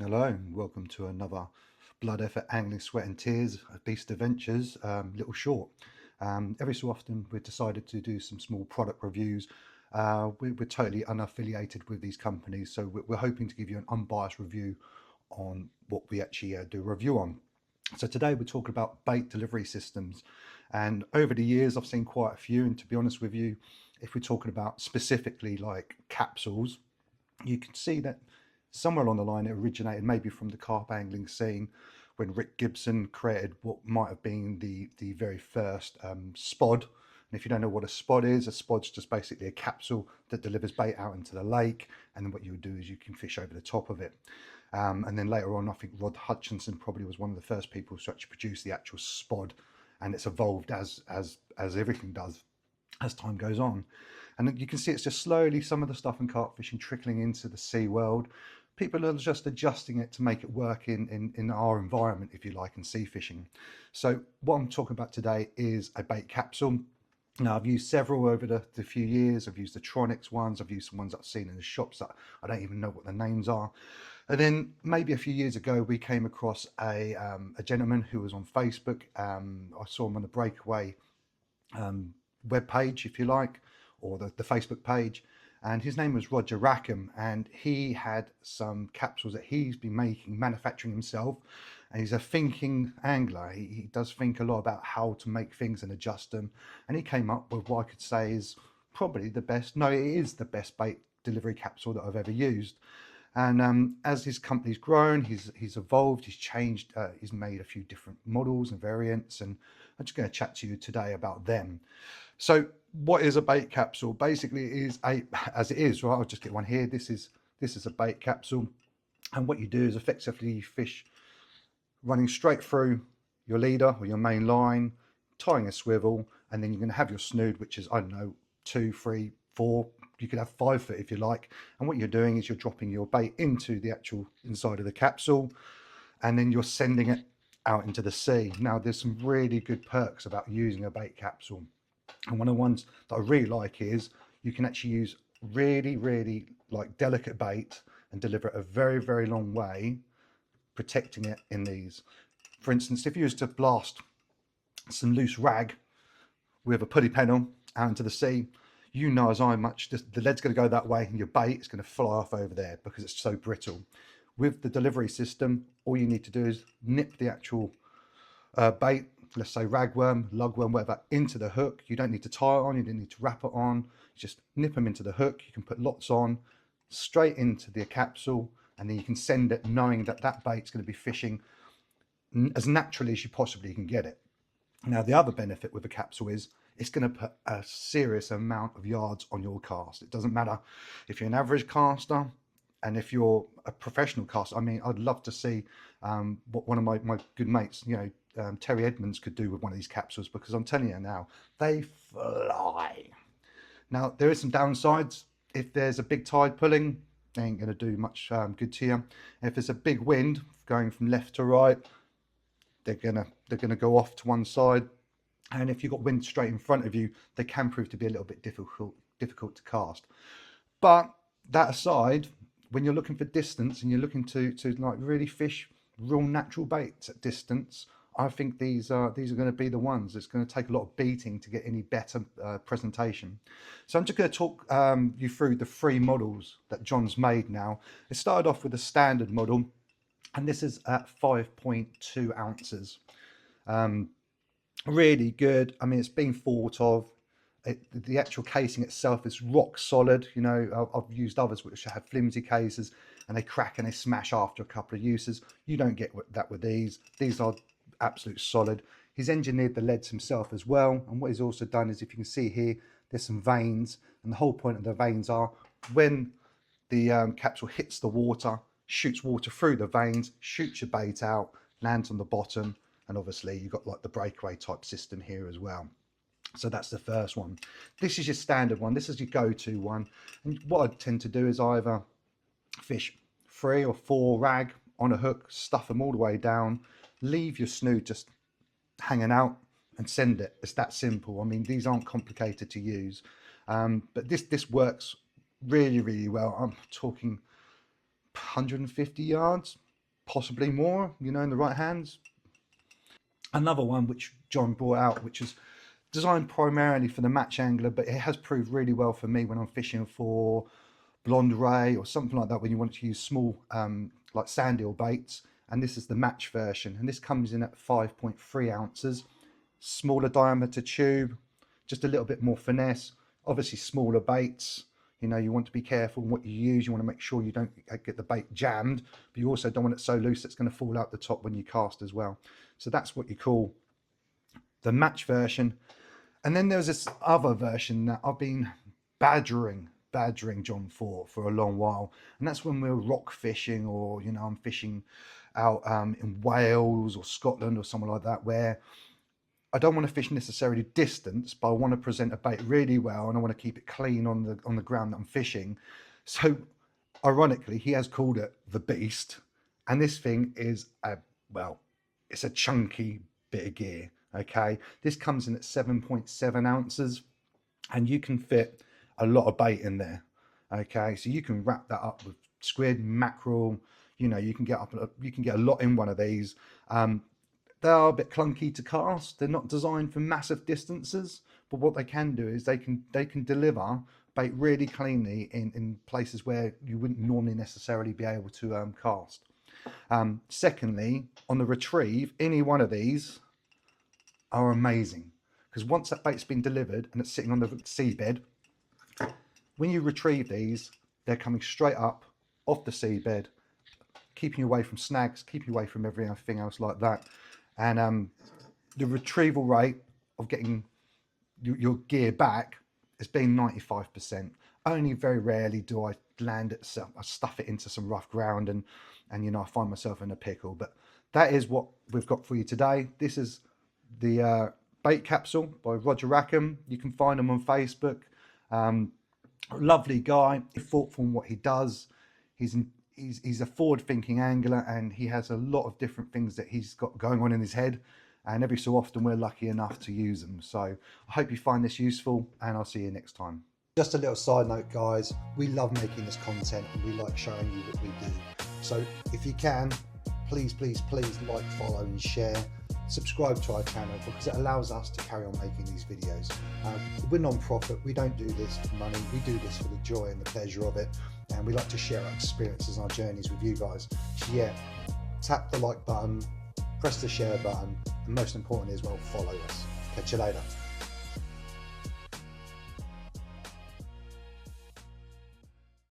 Hello, and welcome to another Blood Effort Angling Sweat and Tears Beast Adventures little short. Every so often we've decided to do some small product reviews. We're totally unaffiliated with these companies, so we're hoping to give you an unbiased review on what we actually do a review on. So today we're talking about bait delivery systems, and over the years I've seen quite a few, and to be honest with you, if we're talking about specifically like capsules, you can see that somewhere along the line it originated maybe from the carp angling scene when Rick Gibson created what might have been the very first spod. And if you don't know what a spod is, a spod's just basically a capsule that delivers bait out into the lake, and then what you would do is you can fish over the top of it. And then later on, I think Rod Hutchinson probably was one of the first people to actually produce the actual spod, and it's evolved as everything does as time goes on. And you can see it's just slowly some of the stuff in carp fishing trickling into the sea world. People are just adjusting it to make it work in our environment, if you like, in sea fishing. So what I'm talking about today is a bait capsule. Now, I've used several over the few years. I've used the Tronics ones. I've used some ones I've seen in the shops that I don't even know what the names are. And then maybe a few years ago, we came across a gentleman who was on Facebook. I saw him on the Breakaway web page, if you like, or the Facebook page. And his name was Roger Rackham, and he had some capsules that he's been manufacturing himself. And he's a thinking angler. He does think a lot about how to make things and adjust them. And he came up with what I could say is probably the best, no, it is the best bait delivery capsule that I've ever used. And as his company's grown, he's evolved, he's changed, he's made a few different models and variants, and I'm just going to chat to you today about them. So, what is a bait capsule? Basically, it is as it is, right? I'll just get one here. This is a bait capsule, and what you do is effectively you fish running straight through your leader or your main line, tying a swivel, and then you're going to have your snood, which is, I don't know, 2, 3, 4. You could have 5 foot if you like. And what you're doing is you're dropping your bait into the actual inside of the capsule, and then you're sending it out into the sea. Now, there's some really good perks about using a bait capsule. And one of the ones that I really like is you can actually use really like delicate bait and deliver it a very long way, protecting it in these. For instance, if you was to blast some loose rag with a pulley pennel out into the sea, you know as I much, the lead's going to go that way and your bait is going to fly off over there because it's so brittle. With the delivery system, all you need to do is nip the actual bait, let's say ragworm, lugworm, whatever, into the hook. You don't need to tie it on, you don't need to wrap it on. You just nip them into the hook. You can put lots on, straight into the capsule, and then you can send it knowing that that bait's going to be fishing as naturally as you possibly can get it. Now, the other benefit with a capsule is it's going to put a serious amount of yards on your cast. It doesn't matter if you're an average caster and if you're a professional caster. I mean, I'd love to see what one of my good mates, Terry Edmonds, could do with one of these capsules, because I'm telling you now, they fly. Now, there is some downsides. If there's a big tide pulling, they ain't going to do much good to you. If there's a big wind going from left to right, they're gonna go off to one side, and if you've got wind straight in front of you, they can prove to be a little bit difficult to cast. But that aside, when you're looking for distance and you're looking to like really fish real natural baits at distance, I think these are going to be the ones. It's going to take a lot of beating to get any better presentation. So I'm just going to talk you through the 3 models that John's made now. It started off with a standard model, and this is at 5.2 ounces. Really good. I mean, it's been thought of. The actual casing itself is rock solid. You know, I've used others which have flimsy cases and they crack and they smash after a couple of uses. You don't get that with these. These are absolute solid. He's engineered the leads himself as well. And what he's also done is, if you can see here, there's some veins, and the whole point of the veins are when the capsule hits the water, shoots water through the veins, shoots your bait out, lands on the bottom, and obviously you've got like the breakaway type system here as well. So that's the first one. This is your standard one. This is your go-to one. And what I tend to do is either fish 3 or 4 rag on a hook, stuff them all the way down, leave your snood just hanging out, and send it. It's that simple. I mean, these aren't complicated to use, but this works really well. I'm talking 150 yards. possibly more, you know, in the right hands. Another one which John brought out, which is designed primarily for the match angler, but it has proved really well for me when I'm fishing for blonde ray or something like that, when you want to use small like sand eel baits. And this is the match version, and this comes in at 5.3 ounces, smaller diameter tube, just a little bit more finesse, obviously smaller baits. You know, you want to be careful what you use. You want to make sure you don't get the bait jammed, but you also don't want it so loose it's going to fall out the top when you cast as well. So that's what you call the match version. And then there's this other version that I've been badgering John for a long while, and that's when we're rock fishing, or you know, I'm fishing out in Wales or Scotland or somewhere like that, where I don't want to fish necessarily distance, but I want to present a bait really well, and I want to keep it clean on the ground that I'm fishing. So ironically, he has called it the Beast, and this thing is well, it's a chunky bit of gear. Okay, this comes in at 7.7 ounces, and you can fit a lot of bait in there. Okay, so you can wrap that up with squid, mackerel. You know, you can get a lot in one of these. They are a bit clunky to cast. They're not designed for massive distances, but what they can do is they can deliver bait really cleanly in places where you wouldn't normally necessarily be able to cast. Secondly, on the retrieve, any one of these are amazing, because once that bait's been delivered and it's sitting on the seabed, when you retrieve these, they're coming straight up off the seabed, keeping you away from snags, keeping you away from everything else like that. And the retrieval rate of getting your gear back has been 95%. Only very rarely do I land it, so I stuff it into some rough ground, and you know, I find myself in a pickle. But that is what we've got for you today. This is the bait capsule by Roger Rackhams. You can find him on Facebook. Lovely guy, thoughtful in what he does. He's a forward-thinking angler, and he has a lot of different things that he's got going on in his head, and every so often we're lucky enough to use them. So I hope you find this useful, and I'll see you next time. Just a little side note, guys, we love making this content and we like showing you what we do. So if you can, please like, follow and share. Subscribe to our channel, because it allows us to carry on making these videos. We're non-profit, we don't do this for money, we do this for the joy and the pleasure of it, and we like to share our experiences and our journeys with you guys. So yeah, tap the like button, press the share button, and most importantly as well, follow us. Catch you later.